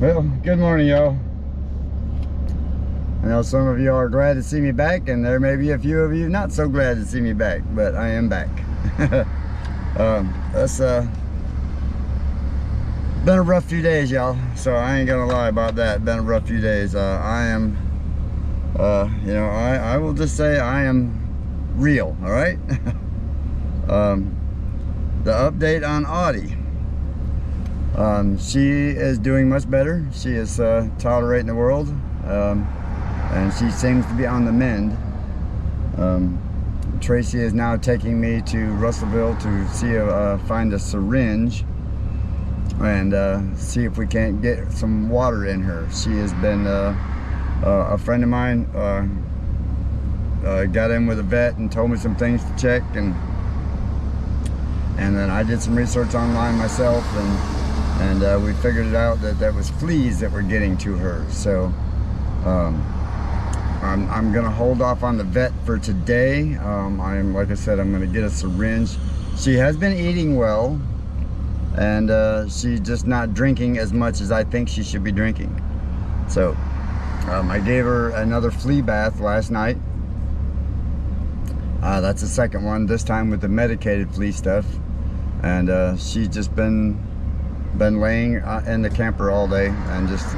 Well, good morning, y'all. I know some of you are glad to see me back, and there may be a few of you not so glad to see me back, but I am back. That's been a rough few days, y'all, so I ain't gonna lie about that. Been a rough few days. I will just say I am real, all right? The update on Audie. She is doing much better. She is tolerating the world, and she seems to be on the mend. Tracy is now taking me to Russellville to see find a syringe and see if we can't get some water in her. She has been a friend of mine got in with a vet and told me some things to check, and then I did some research online myself, and we figured it out that was fleas that were getting to her. So I'm gonna hold off on the vet for today. Like I said, I'm gonna get a syringe. She has been eating well, and she's just not drinking as much as I think she should be drinking. So I gave her another flea bath last night. That's the second one, this time with the medicated flea stuff, and she's just been laying in the camper all day, and just,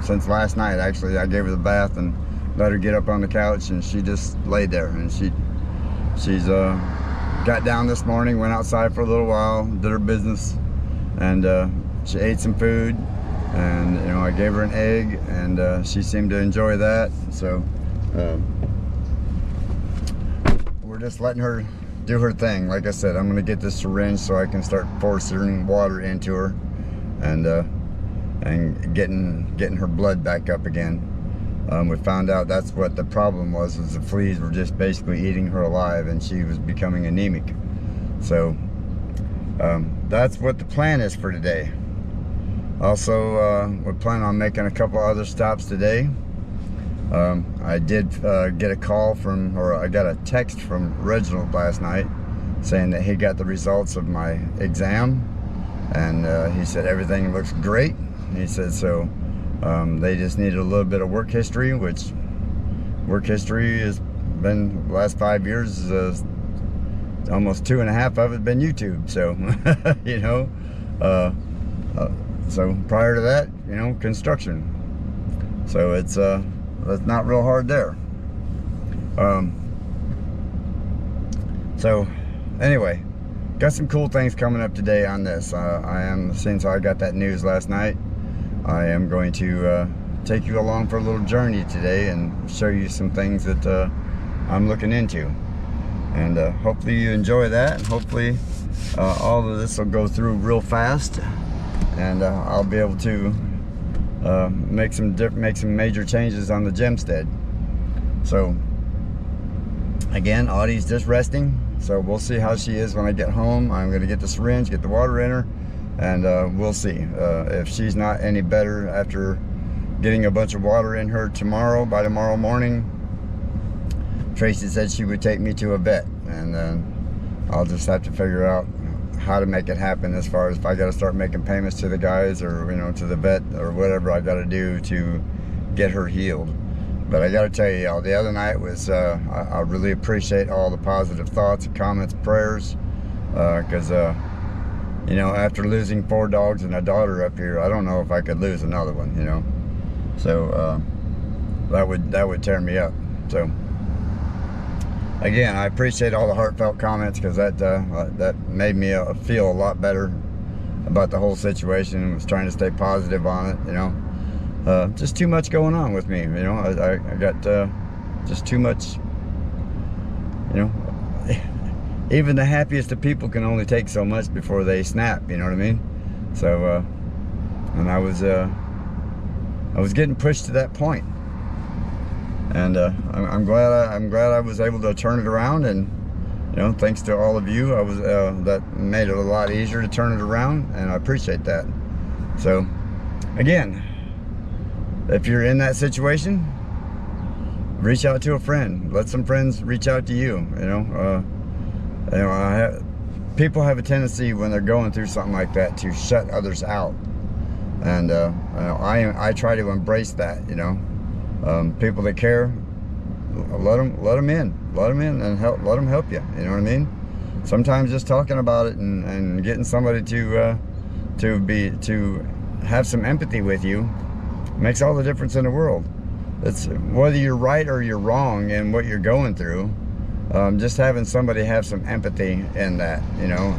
since last night actually. I gave her the bath and let her get up on the couch, and she just laid there, and she's got down this morning, went outside for a little while, did her business, and she ate some food, and I gave her an egg, and she seemed to enjoy that. So we're just letting her do her thing. Like I said, I'm gonna get this syringe so I can start forcing water into her, and getting her blood back up again. We found out that's what the problem was the fleas were just basically eating her alive, and she was becoming anemic. So that's what the plan is for today. Also, we're planning on making a couple other stops today. I did get a call from, or I got a text from Reginald last night saying that he got the results of my exam, and he said everything looks great. He said so they just needed a little bit of work history, which work history has been the last 5 years, almost 2.5 of it been YouTube. So so prior to that, construction. So it's not real hard there. So anyway, got some cool things coming up today on this. Since I got that news last night, I am going to take you along for a little journey today and show you some things that I'm looking into, and hopefully you enjoy that, and hopefully all of this will go through real fast, and I'll be able to make some major changes on the Gemstead. So again, Audie's just resting, so we'll see how she is when I get home. I'm going to get the syringe, get the water in her, and we'll see if she's not any better after getting a bunch of water in her by tomorrow morning. Tracy said she would take me to a vet, and then I'll just have to figure out how to make it happen, as far as if I got to start making payments to the guys, or to the vet, or whatever I got to do to get her healed. But I got to tell you, y'all, the other night was I really appreciate all the positive thoughts, comments, prayers, because after losing 4 dogs and a daughter up here, I don't know if I could lose another one. So that would tear me up. So again, I appreciate all the heartfelt comments, because that made me feel a lot better about the whole situation, and was trying to stay positive on it. Just too much going on with me. I got just too much. Even the happiest of people can only take so much before they snap. You know what I mean? So and I was getting pushed to that point. And I'm glad I was able to turn it around, and thanks to all of you, that made it a lot easier to turn it around, and I appreciate that. So again, if you're in that situation, reach out to a friend. Let some friends reach out to you. People have a tendency when they're going through something like that to shut others out. And I try to embrace that, you know. People that care, let them in and let them help you, you know what I mean? Sometimes just talking about it and getting somebody to have some empathy with you makes all the difference in the world. It's whether you're right or you're wrong in what you're going through. Just having somebody have some empathy in that, you know,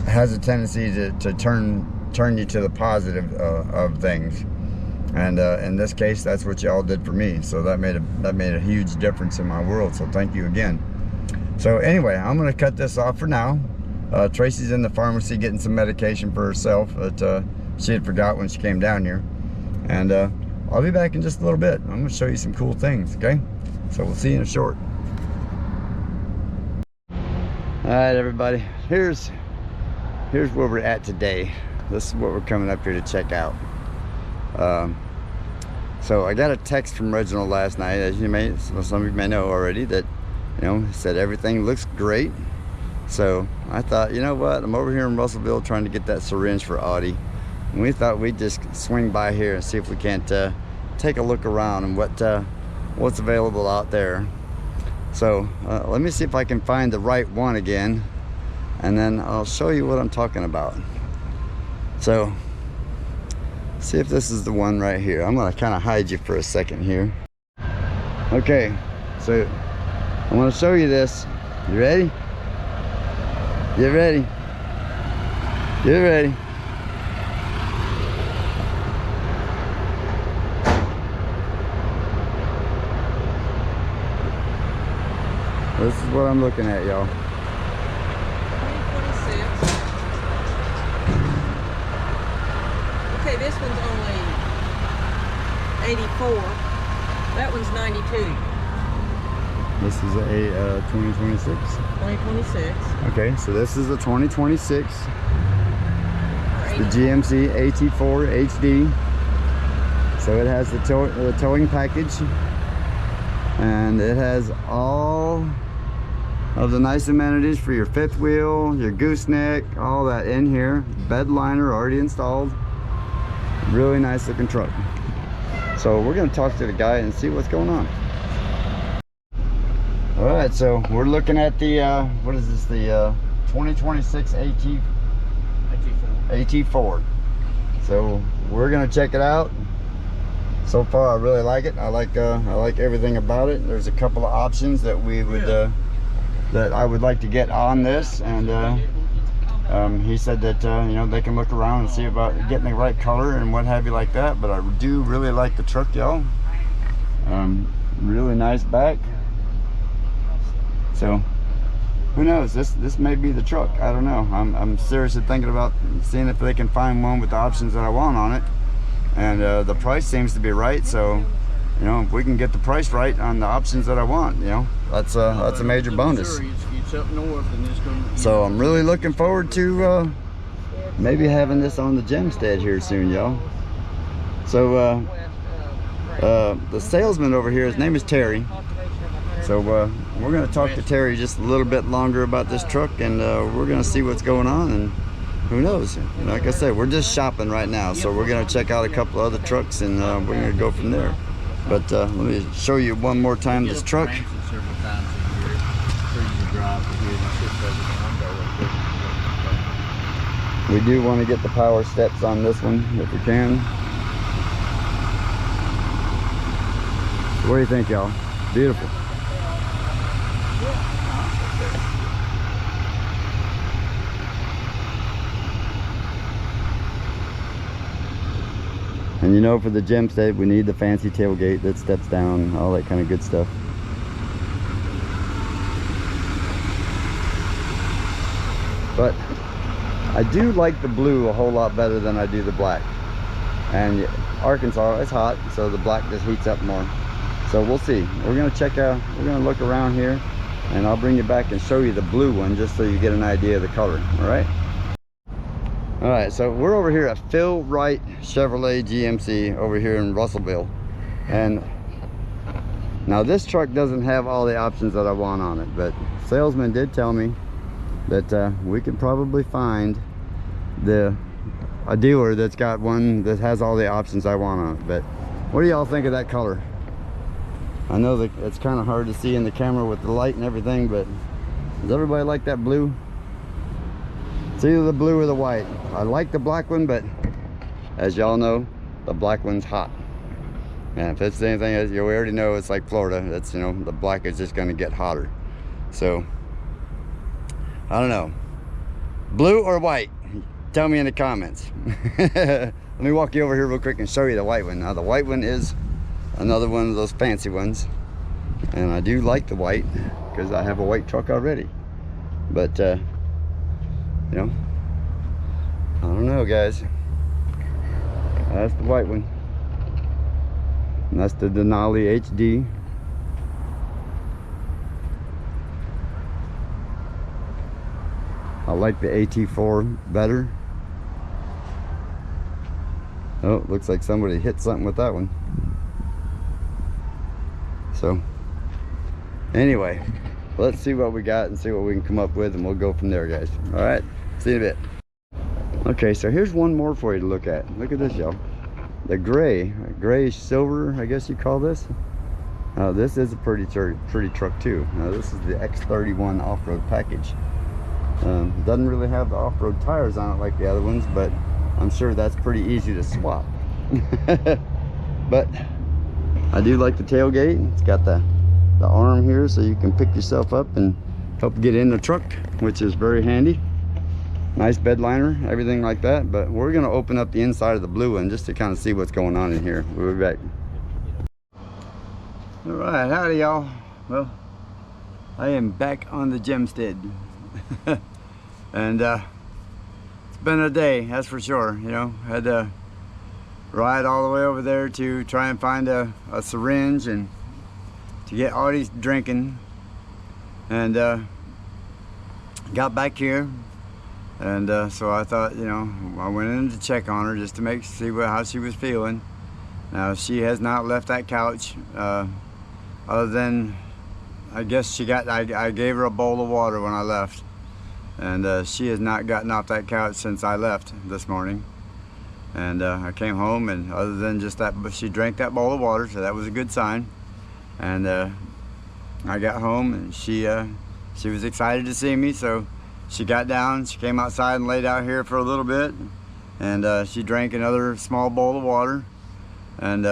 has a tendency to turn you to the positive of things. And in this case, that's what y'all did for me. So that made a huge difference in my world. So thank you again. So anyway, I'm gonna cut this off for now. Tracy's in the pharmacy getting some medication for herself that she had forgot when she came down here. And I'll be back in just a little bit. I'm gonna show you some cool things, okay? So we'll see you in a short. All right, everybody, here's where we're at today. This is what we're coming up here to check out. So I got a text from Reginald last night, as some of you may know already, that, you know, he said everything looks great. So I thought, you know what, I'm over here in Russellville trying to get that syringe for Audie, and we thought we'd just swing by here and see if we can't take a look around and what's available out there. So let me see if I can find the right one again, and then I'll show you what I'm talking about. So see if this is the one right here. I'm gonna kind of hide you for a second here. Okay, so I'm gonna show you this. You ready? Get ready. Get ready. This is what I'm looking at, y'all. 2026. Okay, this one's only 84. That one's 92. This is a 2026. 2026. Okay, so this is a 2026. It's the GMC AT4 HD. So it has the towing package, and it has all of the nice amenities for your fifth wheel, your gooseneck, all that in here. Bed liner already installed. Really nice looking truck. So we're gonna talk to the guy and see what's going on. All right, so we're looking at the what is this, the 2026 AT4. So we're gonna check it out. So far I really like it. I like everything about it. There's a couple of options that we would that I would like to get on this, and he said that you know, they can look around and see about getting the right color and what have you like that. But I do really like the truck, y'all. Really nice back. So who knows, this may be the truck. I don't know. I'm seriously thinking about seeing if they can find one with the options that I want on it, and the price seems to be right. So, you know, if we can get the price right on the options that I want, you know, that's a major bonus. So I'm really looking forward to maybe having this on the Homestead here soon, y'all. So the salesman over here, his name is Terry. So we're going to talk to Terry just a little bit longer about this truck, and we're going to see what's going on, and who knows. Like I said, we're just shopping right now, so we're going to check out a couple other trucks, and we're going to go from there. But let me show you one more time this truck. We do want to get the power steps on this one if we can. What do you think, y'all? Beautiful. And you know, for the Homestead, we need the fancy tailgate that steps down, all that kind of good stuff. But I do like the blue a whole lot better than I do the black. And Arkansas, it's hot, so the black just heats up more. So we'll see. We're gonna check out, we're gonna look around here, and I'll bring you back and show you the blue one just so you get an idea of the color, all right? All right, so we're over here at Phil Wright Chevrolet GMC over here in Russellville. And now this truck doesn't have all the options that I want on it, but salesman did tell me that we can probably find the a dealer that's got one that has all the options I want on it. But what do y'all think of that color? I know that it's kind of hard to see in the camera with the light and everything, but does everybody like that blue? It's either the blue or the white. I like the black one, but as y'all know, the black one's hot. And if it's anything, as you already know, it's like Florida. That's, you know, the black is just going to get hotter. So I don't know, blue or white? Tell me in the comments. Let me walk you over here real quick and show you the white one. Now the white one is another one of those fancy ones, and I do like the white because I have a white truck already. But you know, I don't know, guys. That's the white one, and that's the Denali HD. I like the AT4 better. Oh, looks like somebody hit something with that one. So anyway, let's see what we got and see what we can come up with, and we'll go from there, guys. All right, see you in a bit. Okay, so here's one more for you to look at. Look at this, y'all. The grayish silver, I guess you call this. This is a pretty truck too. Now this is the X31 off-road package. Doesn't really have the off-road tires on it like the other ones, but I'm sure that's pretty easy to swap. But I do like the tailgate. It's got the arm here so you can pick yourself up and help get in the truck, which is very handy. Nice bed liner, everything like that. But we're gonna open up the inside of the blue one just to kind of see what's going on in here. We'll be back. All right, howdy y'all. Well, I am back on the Gemstead. And it's been a day, that's for sure. You know, had to ride all the way over there to try and find a syringe and to get Audie drinking, and got back here, and so I thought, you know, I went in to check on her just to see how she was feeling. Now she has not left that couch, other than I guess I gave her a bowl of water when I left, and she has not gotten off that couch since I left this morning. And I came home, and other than just that, she drank that bowl of water, so that was a good sign. And I got home, and she was excited to see me, so she got down, she came outside and laid out here for a little bit, and she drank another small bowl of water, and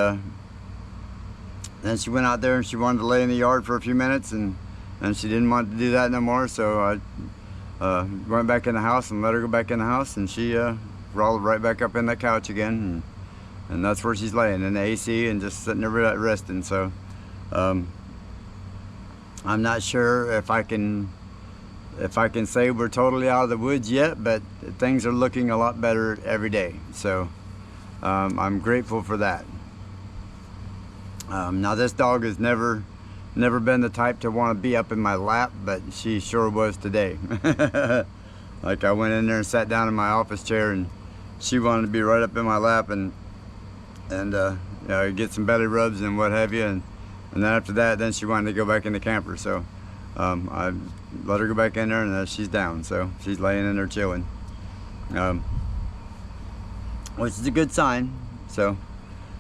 then she went out there and she wanted to lay in the yard for a few minutes, and she didn't want to do that no more, so I went back in the house and let her go back in the house, and she rolled right back up in that couch again, and that's where she's laying, in the AC and just sitting there resting. So I'm not sure if I can say we're totally out of the woods yet, but things are looking a lot better every day, so I'm grateful for that. Now this dog has never been the type to want to be up in my lap, but she sure was today. Like, I went in there and sat down in my office chair, and she wanted to be right up in my lap, and you know, get some belly rubs and what have you, and then after that, then she wanted to go back in the camper. So I let her go back in there, and she's down, so she's laying in there chilling, which is a good sign. So,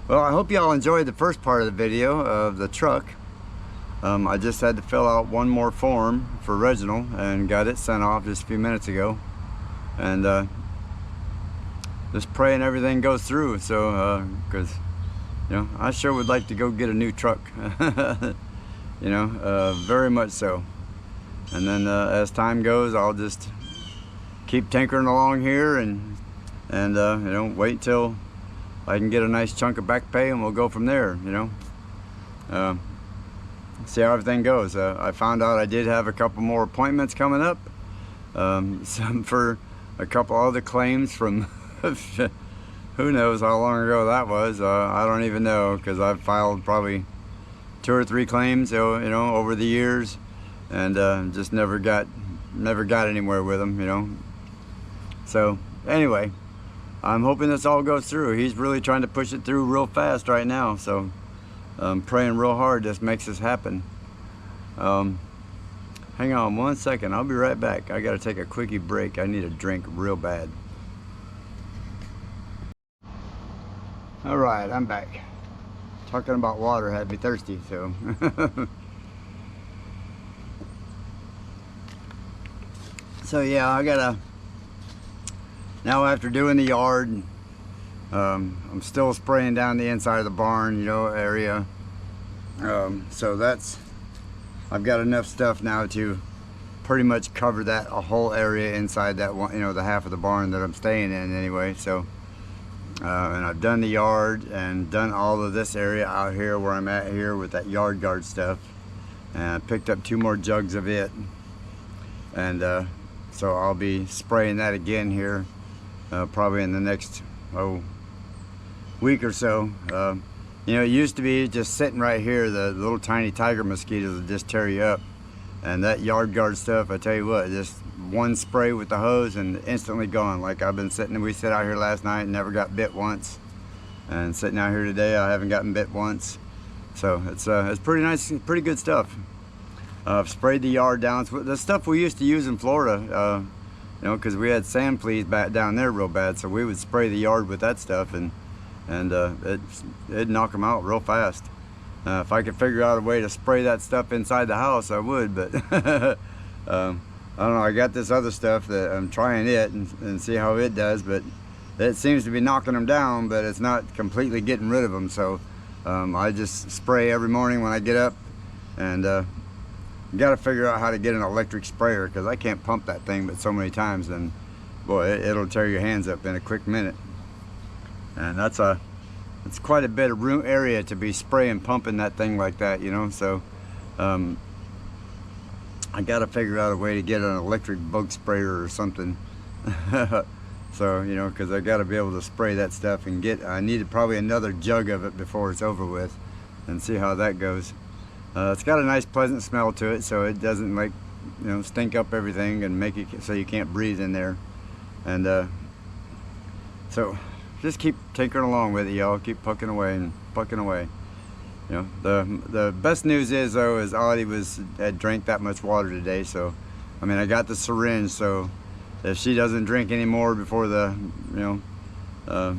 well, I hope y'all enjoyed the first part of the video of the truck. I just had to fill out one more form for Reginald and got it sent off just a few minutes ago, and just praying everything goes through. So because you know, I sure would like to go get a new truck. You know, very much so. And then as time goes, I'll just keep tinkering along here, and you know, wait till I can get a nice chunk of back pay, and we'll go from there. You know, see how everything goes. I found out I did have a couple more appointments coming up, some for a couple other claims from who knows how long ago that was. I don't even know, because I've filed probably 2 or 3 claims, you know, over the years, and just never got anywhere with them, you know. So anyway, I'm hoping this all goes through. He's really trying to push it through real fast right now, so I'm praying real hard this makes this happen. Hang on one second, I'll be right back. I gotta take a quickie break. I need a drink real bad. All right, I'm back. Talking about water had me thirsty, so. So yeah, I gotta, now after doing the yard, I'm still spraying down the inside of the barn, you know, area. So that's, I've got enough stuff now to pretty much cover that a whole area inside that one, you know, the half of the barn that I'm staying in anyway. So and I've done the yard and done all of this area out here where I'm at here with that yard guard stuff, and I picked up 2 more jugs of it, and so I'll be spraying that again here probably in the next week or so. You know, it used to be just sitting right here, the little tiny tiger mosquitoes would just tear you up. And that yard guard stuff, I tell you what, just one spray with the hose and instantly gone. Like I've been sitting, we sat out here last night and never got bit once. And sitting out here today, I haven't gotten bit once. So it's pretty nice, pretty good stuff. I've sprayed the yard down. It's the stuff we used to use in Florida, you know, because we had sand fleas back down there real bad. So we would spray the yard with that stuff, and it'd knock them out real fast. If I could figure out a way to spray that stuff inside the house, I would, but I don't know, I got this other stuff that I'm trying it and see how it does, but it seems to be knocking them down, but it's not completely getting rid of them. So I just spray every morning when I get up, and got to figure out how to get an electric sprayer, because I can't pump that thing but so many times, and boy, it'll tear your hands up in a quick minute. And it's quite a bit of room area to be spraying, pumping that thing like that, you know. So I got to figure out a way to get an electric bug sprayer or something. So, you know, because I got to be able to spray that stuff and I needed probably another jug of it before it's over with, and see how that goes. It's got a nice pleasant smell to it, so it doesn't, like, you know, stink up everything and make it so you can't breathe in there. And so just keep tinkering along with it, y'all. Keep pucking away and pucking away. You know, the best news is, though, is Audie had drank that much water today. So, I mean, I got the syringe, so if she doesn't drink any more before the, you know,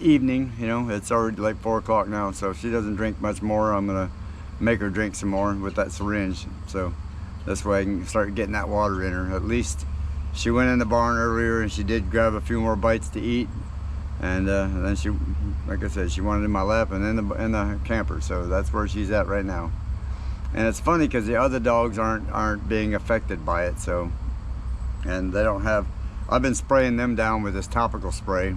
evening, you know, it's already like 4 o'clock now. So if she doesn't drink much more, I'm gonna make her drink some more with that syringe. So this way I can start getting that water in her. At least she went in the barn earlier and she did grab a few more bites to eat. And then she, like I said, she wanted in my lap and in the camper. So that's where she's at right now. And it's funny because the other dogs aren't being affected by it. So, and they don't have. I've been spraying them down with this topical spray,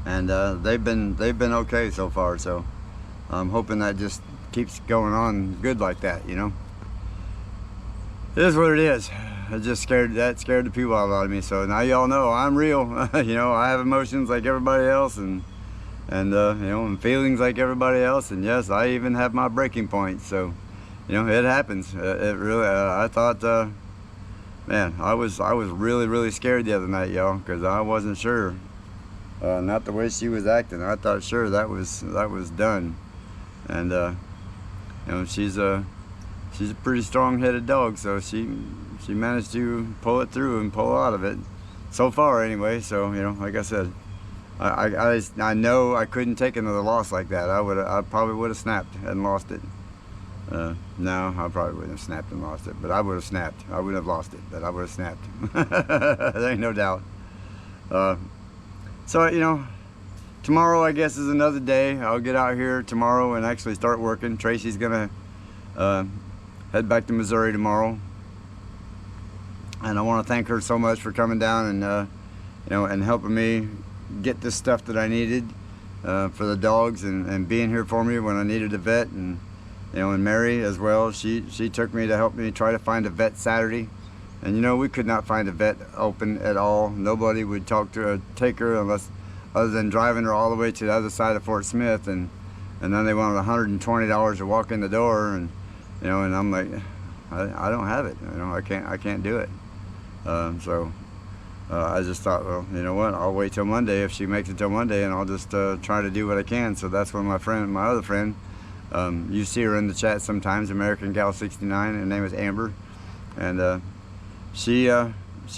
and they've been okay so far. So I'm hoping that just keeps going on good like that. You know, it is what it is. It just scared the people out of me. So now y'all know I'm real. You know, I have emotions like everybody else, and you know, and feelings like everybody else. And yes, I even have my breaking point. So, you know, it happens. It really. I thought, man, I was really scared the other night, y'all, because I wasn't sure. Not the way she was acting. I thought sure that was done. And you know, she's a pretty strong-headed dog, so she managed to pull it through and pull out of it so far anyway. So, you know, like I said, I know I couldn't take another loss like that. I probably would have snapped and lost it. No, I probably wouldn't have snapped and lost it, but I would have snapped. I wouldn't have lost it, but I would have snapped. There ain't no doubt. So, you know, tomorrow I guess is another day. I'll get out here tomorrow and actually start working. Tracy's gonna head back to Missouri tomorrow, and I want to thank her so much for coming down and you know, and helping me get this stuff that I needed for the dogs, and being here for me when I needed a vet. And you know, and Mary as well, she took me to help me try to find a vet Saturday, and you know, we could not find a vet open at all. Nobody would take her unless, other than driving her all the way to the other side of Fort Smith, and then they wanted $120 to walk in the door, and you know, and I'm like, I don't have it. You know, I can't do it. So I just thought, well, you know what? I'll wait till Monday if she makes it till Monday, and I'll just try to do what I can. So that's when my other friend, you see her in the chat sometimes, American Gal 69. Her name is Amber, and she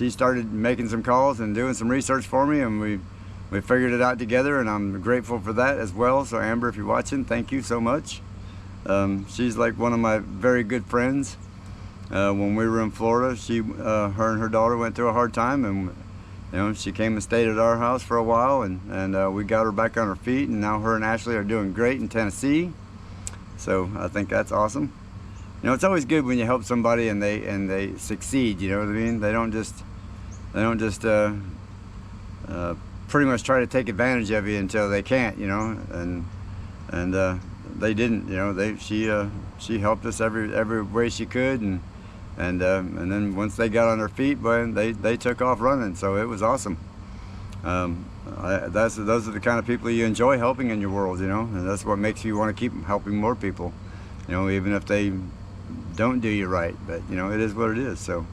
started making some calls and doing some research for me, and we figured it out together, and I'm grateful for that as well. So Amber, if you're watching, thank you so much. She's like one of my very good friends. When we were in Florida, her and her daughter went through a hard time, and you know, she came and stayed at our house for a while, and we got her back on her feet, and now her and Ashley are doing great in Tennessee. So I think that's awesome. You know, it's always good when you help somebody and they succeed. You know what I mean? They don't just pretty much try to take advantage of you until they can't. You know, and they didn't. You know, she helped us every way she could, and then once they got on their feet, well, they took off running. So it was awesome. Those are the kind of people you enjoy helping in your world, you know, and that's what makes you want to keep helping more people, you know, even if they don't do you right. But you know, it is what it is. So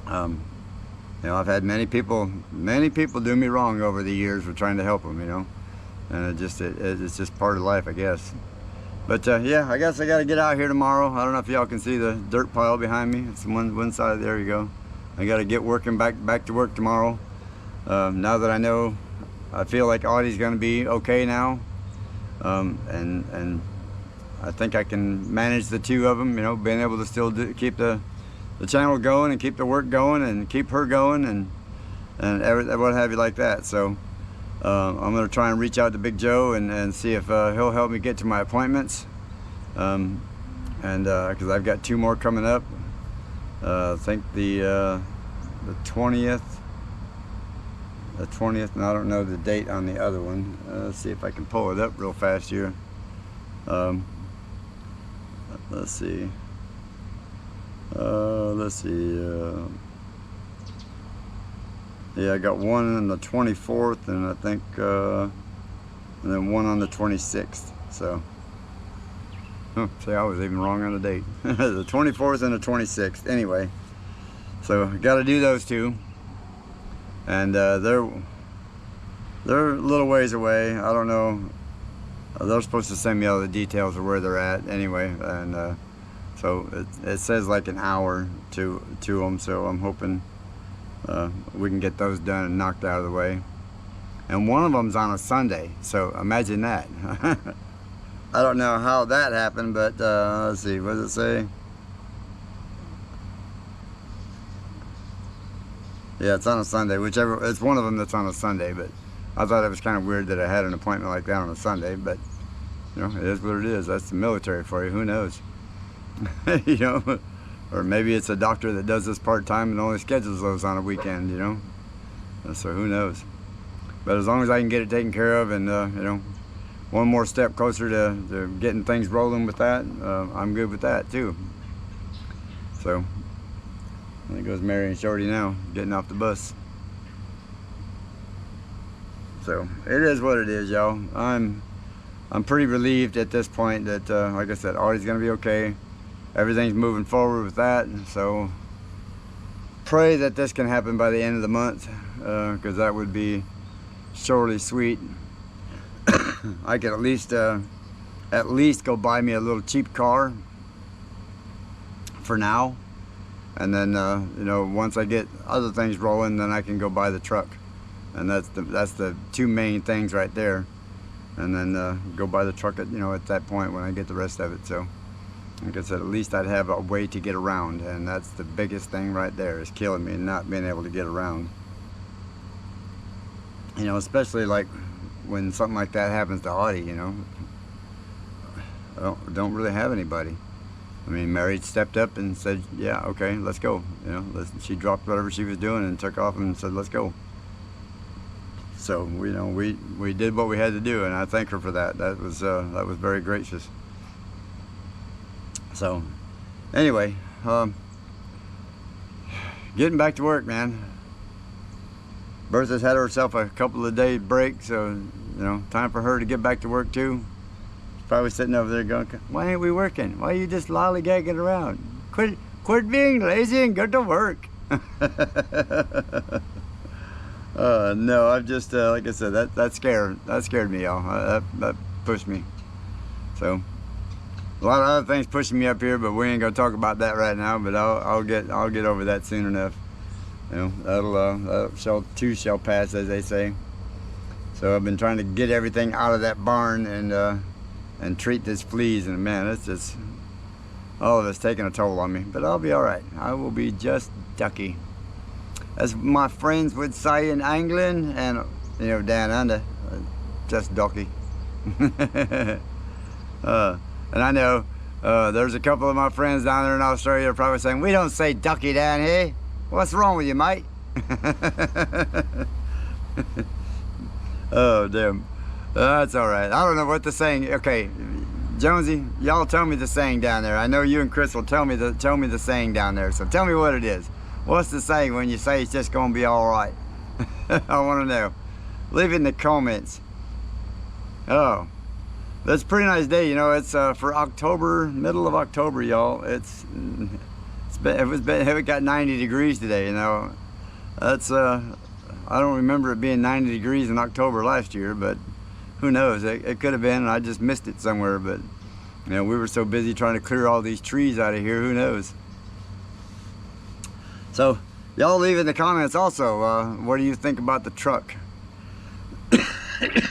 you know, I've had many people do me wrong over the years for trying to help them, you know, and it's just part of life, I guess. But yeah, I guess I got to get out here tomorrow. I don't know if y'all can see the dirt pile behind me. It's one side. There you go. I got to get working back to work tomorrow. Now that I feel like Audie's going to be okay now, and I think I can manage the two of them. You know, being able to still keep the channel going and keep the work going and keep her going and what have you like that. So I'm going to try and reach out to Big Joe and see if he'll help me get to my appointments, and because I've got 2 more coming up. I think the 20th, and I don't know the date on the other one. Let's see if I can pull it up real fast here. Let's see. Yeah, I got one on the 24th, and I think, and then one on the 26th. So, see, I was even wrong on the date. The 24th and the 26th. Anyway, so I got to do those 2, and they're a little ways away. I don't know. They're supposed to send me all the details of where they're at anyway, and so it says like an hour to them. So I'm hoping we can get those done and knocked out of the way. And one of them's on a Sunday, so imagine that. I don't know how that happened, but let's see, what does it say? Yeah, it's on a Sunday, whichever, it's one of them that's on a Sunday, but I thought it was kind of weird that I had an appointment like that on a Sunday, but you know, it is what it is. That's the military for you, who knows? You know, or maybe it's a doctor that does this part-time and only schedules those on a weekend, you know, so who knows. But as long as I can get it taken care of, and you know, one more step closer to getting things rolling with that, I'm good with that too. So there goes Mary and Shorty now, getting off the bus. So it is what it is, y'all. I'm pretty relieved at this point that, like I said, Audie's gonna be okay. Everything's moving forward with that. So pray that this can happen by the end of the month, because that would be surely sweet. I could at least go buy me a little cheap car for now, and then you know, once I get other things rolling, then I can go buy the truck, and that's the 2 main things right there. And then go buy the truck at, you know, at that point when I get the rest of it. So like I said, at least I'd have a way to get around, and that's the biggest thing right there, is killing me, not being able to get around. You know, especially like when something like that happens to Audie, you know. I don't really have anybody. I mean, Mary stepped up and said, yeah, okay, let's go. You know, she dropped whatever she was doing and took off and said, let's go. So, you know, we did what we had to do, and I thank her for that. That was very gracious. So, anyway, getting back to work, man. Bertha's had herself a couple of day break, so, you know, time for her to get back to work too. She's probably sitting over there going, why ain't we working? Why are you just lollygagging around? Quit being lazy and go to work. No, I've just, like I said, that scared me, y'all. That pushed me. So, a lot of other things pushing me up here, but we ain't gonna talk about that right now. But I'll get over that soon enough. You know, that'll shall too shall pass, as they say. So I've been trying to get everything out of that barn and treat these fleas, and man, it's just all of it's taking a toll on me. But I'll be all right. I will be just ducky, as my friends would say in England, and you know, down under, just ducky. And I know there's a couple of my friends down there in Australia probably saying, we don't say ducky down here. What's wrong with you, mate? Oh, damn. That's all right. I don't know what the saying. Okay, Jonesy, y'all tell me the saying down there. I know you and Chris will tell me the saying down there. So tell me what it is. What's the saying when you say it's just gonna be all right? I want to know. Leave it in the comments. Oh, that's a pretty nice day. You know, it's for October, middle of October, y'all. It got 90 degrees today. You know, that's I don't remember it being 90 degrees in October last year, but who knows? It could have been, and I just missed it somewhere. But you know, we were so busy trying to clear all these trees out of here. Who knows? So y'all leave in the comments also. What do you think about the truck?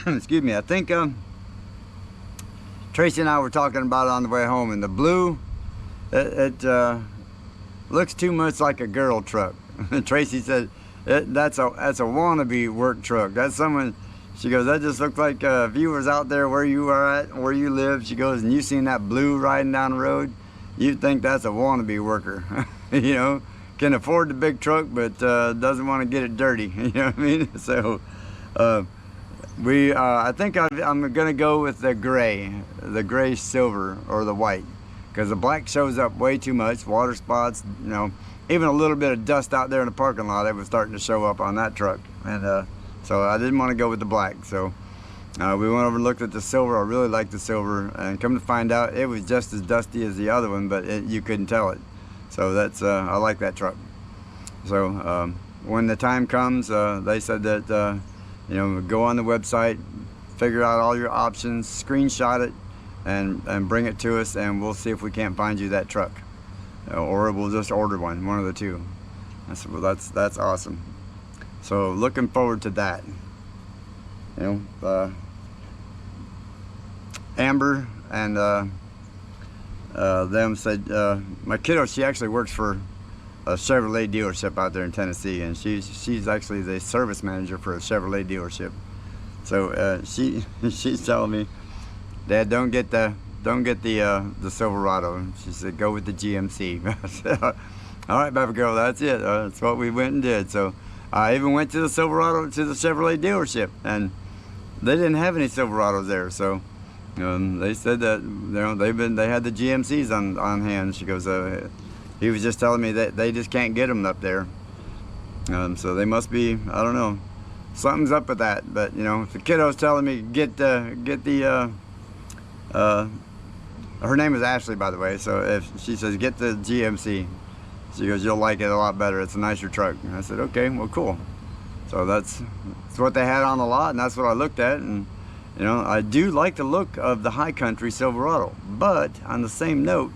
Excuse me. I think Tracy and I were talking about it on the way home, and the blue, it looks too much like a girl truck. Tracy said that's a wannabe work truck. That's someone. She goes, that just looked like if you was out there where you are at, where you live. She goes, and you seen that blue riding down the road, you'd think that's a wannabe worker. You know, can afford the big truck, but doesn't want to get it dirty. You know what I mean? So I think I'm gonna go with the gray silver, or the white, because the black shows up way too much. Water spots, you know, even a little bit of dust out there in the parking lot, it was starting to show up on that truck. And so I didn't want to go with the black. So we went over and looked at the silver. I really liked the silver, and come to find out, it was just as dusty as the other one, but you couldn't tell it. So that's I like that truck. So when the time comes, they said that you know, go on the website, figure out all your options, screenshot it, and bring it to us, and we'll see if we can't find you that truck, or we'll just order one of the two. I said, well, that's awesome. So looking forward to that. You know, Amber and them said, my kiddo, she actually works for a Chevrolet dealership out there in Tennessee, and she's actually the service manager for a Chevrolet dealership. So she's telling me, Dad, don't get the Silverado. She said, go with the GMC. I said, all right, baby girl, that's it. That's what we went and did. So I even went to the Silverado, to the Chevrolet dealership, and they didn't have any Silverados there. So they said that, you know, they had the GMCs on hand. She goes, he was just telling me that they just can't get them up there. So they must be, I don't know, something's up with that. But you know, if the kiddo's telling me get the her name is Ashley, by the way. So if she says get the GMC, she goes, you'll like it a lot better. It's a nicer truck. And I said, okay, well, cool. So that's what they had on the lot, and that's what I looked at. And you know, I do like the look of the High Country Silverado, but on the same note,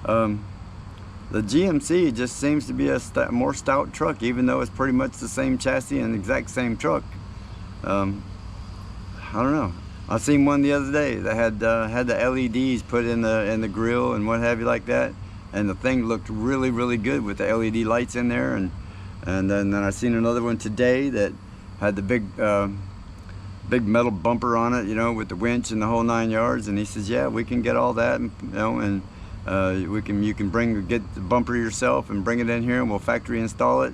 the GMC just seems to be a more stout truck, even though it's pretty much the same chassis and exact same truck. I don't know. I seen one the other day that had the LEDs put in the grill and what have you like that, and the thing looked really, really good with the LED lights in there. And then I seen another one today that had the big metal bumper on it, you know, with the winch and the whole 9 yards. And he says, yeah, we can get all that, you know, and you can get the bumper yourself and bring it in here, and we'll factory install it.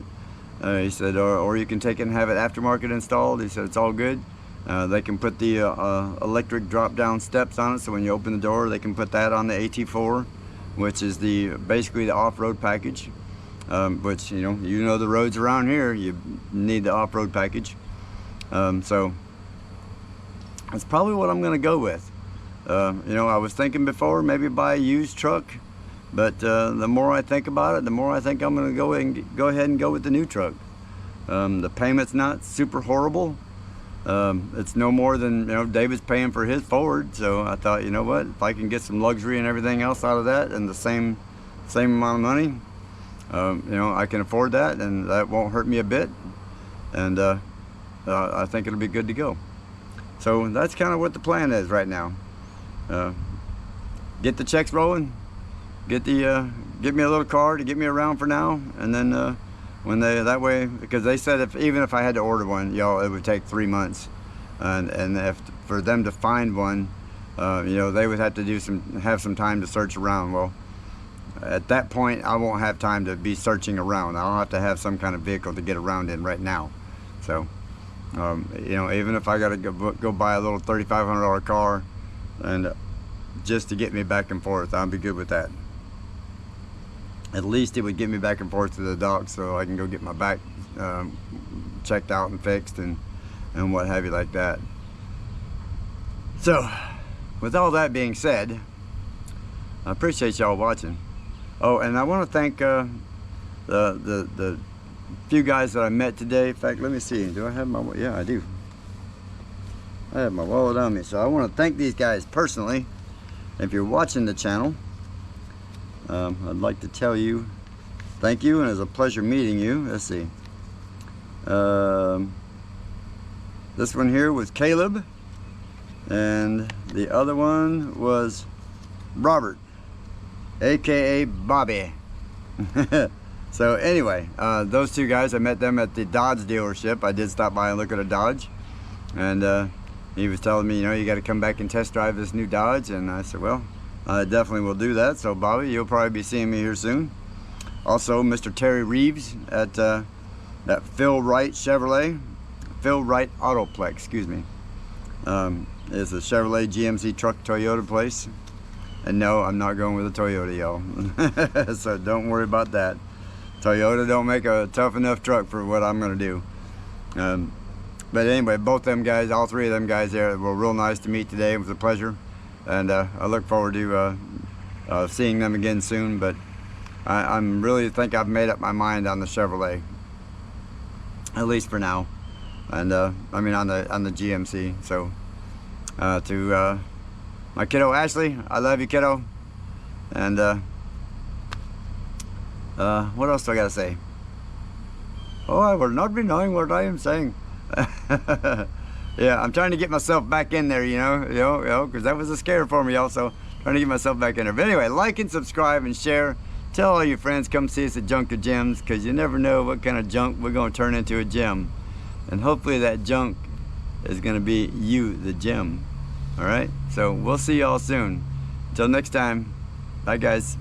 He said, or you can take it and have it aftermarket installed. He said it's all good. They can put the electric drop-down steps on it, so when you open the door, they can put that on the AT4, which is basically the off-road package. Which you know the roads around here, you need the off-road package. So that's probably what I'm going to go with. You know, I was thinking before maybe buy a used truck, but the more I think about it, the more I think I'm going to go ahead and go with the new truck. The payment's not super horrible. It's no more than, you know, David's paying for his Ford, so I thought, you know what, if I can get some luxury and everything else out of that and the same amount of money, You know, I can afford that, and that won't hurt me a bit, and I think it'll be good to go. So that's kind of what the plan is right now. Get the checks rolling, get me a little car to get me around for now, and then when that way, because they said even if I had to order one, y'all, it would take 3 months, and if for them to find one, you know, they would have to have some time to search around. Well, at that point, I won't have time to be searching around. I'll have to have some kind of vehicle to get around in right now. So, you know, even if I got to go buy a little $3,500 car, and just to get me back and forth, I'll be good with that. At least it would get me back and forth to the dock, so I can go get my back checked out and fixed, and what have you like that. So, with all that being said, I appreciate y'all watching. Oh, and I want to thank the few guys that I met today. In fact, let me see. Do I have my? Yeah, I do. I have my wallet on me, so I want to thank these guys personally. If you're watching the channel, I'd like to tell you thank you, and it's a pleasure meeting you. Let's see. This one here was Caleb, and the other one was Robert, aka Bobby. So anyway, those two guys, I met them at the Dodge dealership. I did stop by and look at a Dodge, and he was telling me, you know, you got to come back and test drive this new Dodge, and I said, well, I definitely will do that. So Bobby, you'll probably be seeing me here soon. Also, Mr. Terry Reeves at that Phil Wright Chevrolet, Phil Wright Autoplex, excuse me. It's a Chevrolet GMC truck Toyota place. And no, I'm not going with a Toyota, y'all. So don't worry about that. Toyota don't make a tough enough truck for what I'm going to do. But anyway, both them guys, all three of them guys there were real nice to meet today. It was a pleasure. And I look forward to seeing them again soon. But I'm really think I've made up my mind on the Chevrolet, at least for now. And I mean on the GMC. So to my kiddo Ashley, I love you, kiddo. And what else do I gotta say? Oh, I will not be knowing what I am saying. Yeah, I'm trying to get myself back in there, you know, because that was a scare for me also, trying to get myself back in there. But anyway, like and subscribe and share. Tell all your friends, come see us at Junktojems, because you never know what kind of junk we're going to turn into a gem. And hopefully that junk is going to be you, the gem. All right, so we'll see y'all soon. Until next time, bye guys.